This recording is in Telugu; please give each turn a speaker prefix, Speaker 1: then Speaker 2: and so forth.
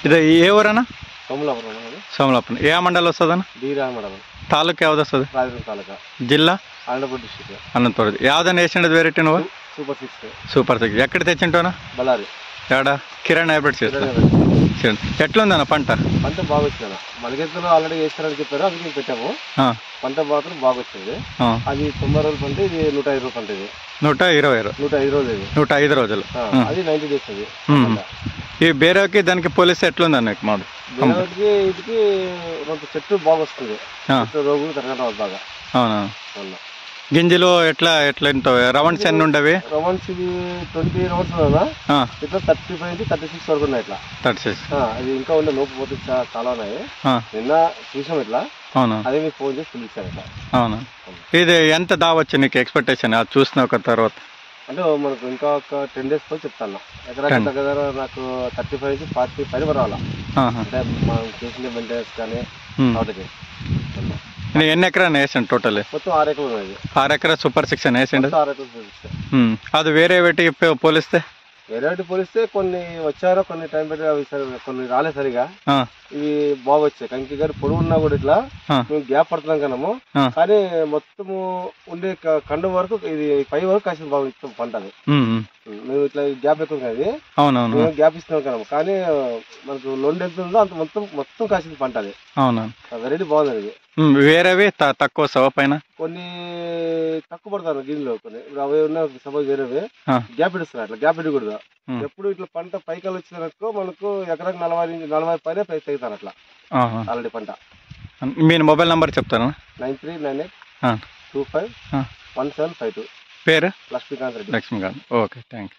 Speaker 1: ఇది ఏ ఊరన్నా?
Speaker 2: సోమలాపురం.
Speaker 1: సోమలాపురం. ఏ మండలం వస్తుందన్న?
Speaker 2: బీరా మండలం.
Speaker 1: తాలూకా యాವ್ದು వస్తుంది?
Speaker 2: రాజమండ్రి తాలూకా.
Speaker 1: జిల్లా?
Speaker 2: అనంతపురం డిస్ట్రిక్ట్.
Speaker 1: అనంతపురం. యాವ್ದನ್ನ వేసిండదు వెరైటీ నువ్వు?
Speaker 2: సూపర్ 6.
Speaker 1: సూపర్ 6 ఎక్కడ తెచ్చింటావునా?
Speaker 2: బళ్ళారి.
Speaker 1: ఏడా కిరణ్ హైబ్రిడ్ చేస్తా. ఎట్లుందన్న పంట?
Speaker 2: పంట బాగా వచ్చిందన్న. మనకెత్తులో ఆల్రెడీ వేస్తారని చెప్పారు, అందుకే పెట్టాము. పంట మాత్రం బాగా వచ్చింది. అది 90 రోజుల పంట, ఇది 105 రోజుల పంట. ఇది
Speaker 1: 120
Speaker 2: రోజులు. ఇది
Speaker 1: 105 రోజులు.
Speaker 2: అది 90 డేస్. అది
Speaker 1: ఈ బేరకి దానికి పోలిస్తే ఎట్లుందన్న మాడు?
Speaker 2: వీటికి కొంత చెట్టు బాగా వస్తుంది, రోగులు తిరగడం బాగా.
Speaker 1: అవునా? గింజలు ఎట్లా రౌండ్స్ ఎన్ని ఉండవి?
Speaker 2: రౌండ్స్ ఇది 20 రౌండ్స్ ఇట్లా 35 నుంచి 36 వరకు ఉన్నాయి. ఇట్లా
Speaker 1: 36.
Speaker 2: అది ఇంకా ఉండే లోపు పోతే చాలా ఉన్నాయి. నిన్న చూసాం ఇట్లా.
Speaker 1: అవునా?
Speaker 2: అదే మీకు ఫోన్ చేసి పిలిచాను ఇట్లా.
Speaker 1: అవునా? ఇది ఎంత దావచ్చు నీకు ఎక్స్పెక్టేషన్ అది చూసిన ఒక తర్వాత?
Speaker 2: అంటే మనకు ఇంకా ఒక 10 days తో చెప్తాను. ఎకరాకి దగ్గర నాకు 35 నుంచి 40 పైన రావాలా. అంటే మనం చేసిన మెయింటెనెన్స్ కానీ వాటికి.
Speaker 1: ఎన్ని ఎకరాలు వేసాను టోటల్?
Speaker 2: మొత్తం 6 ఎకరాలు ఉన్నాయి.
Speaker 1: 6 ఎకరా సూపర్ 6 అని వేసిండు.
Speaker 2: 6 ఎకరాలు.
Speaker 1: అది వేరే వీటికి పోలిస్తే?
Speaker 2: వేరే పోలిస్తే కొన్ని వచ్చారో, కొన్ని టైం పెట్టి అవి కొన్ని రాలేదు సరిగా. ఇవి బాగా వచ్చాయి. కంకి గారు పొడుగు ఉన్నా కూడా ఇట్లా మేము గ్యాప్ పడుతున్నాం కనము, కానీ మొత్తము ఉండే కండు వరకు ఇది పై వరకు కాసిన బాగా ఇస్తాం పంట. అది మేము ఇట్లా గ్యాప్ ఎక్కువ అది మేము గ్యాప్ ఇస్తున్నాం కనము, కానీ మనకు లొండి ఎంత ఉందో అంత మొత్తం కాసింది పంట. అది వెరైటీ బాగుంది. అది
Speaker 1: వేరేవి తక్కువ సవ పైన కొన్ని
Speaker 2: తక్కువ పడతాను గిన్నెలో. కొన్ని ఇప్పుడు అవి ఉన్న సపోజ్ వేరేవి గ్యాప్ ఇస్తున్నారు. అట్లా గ్యాప్ ఇవ్వకూడదు. ఎప్పుడు ఇట్లా పంట పైకలు వచ్చినట్టుకో మనకు ఎకరాకు 40 పైన తెగుతారు అట్లా ఆల్రెడీ పంట.
Speaker 1: మీరు మొబైల్ నంబర్ చెప్తాను?
Speaker 2: 9398251752.
Speaker 1: పేరు?
Speaker 2: Lakshmikanth Reddy.
Speaker 1: Lakshmikanth. Okay, thank you.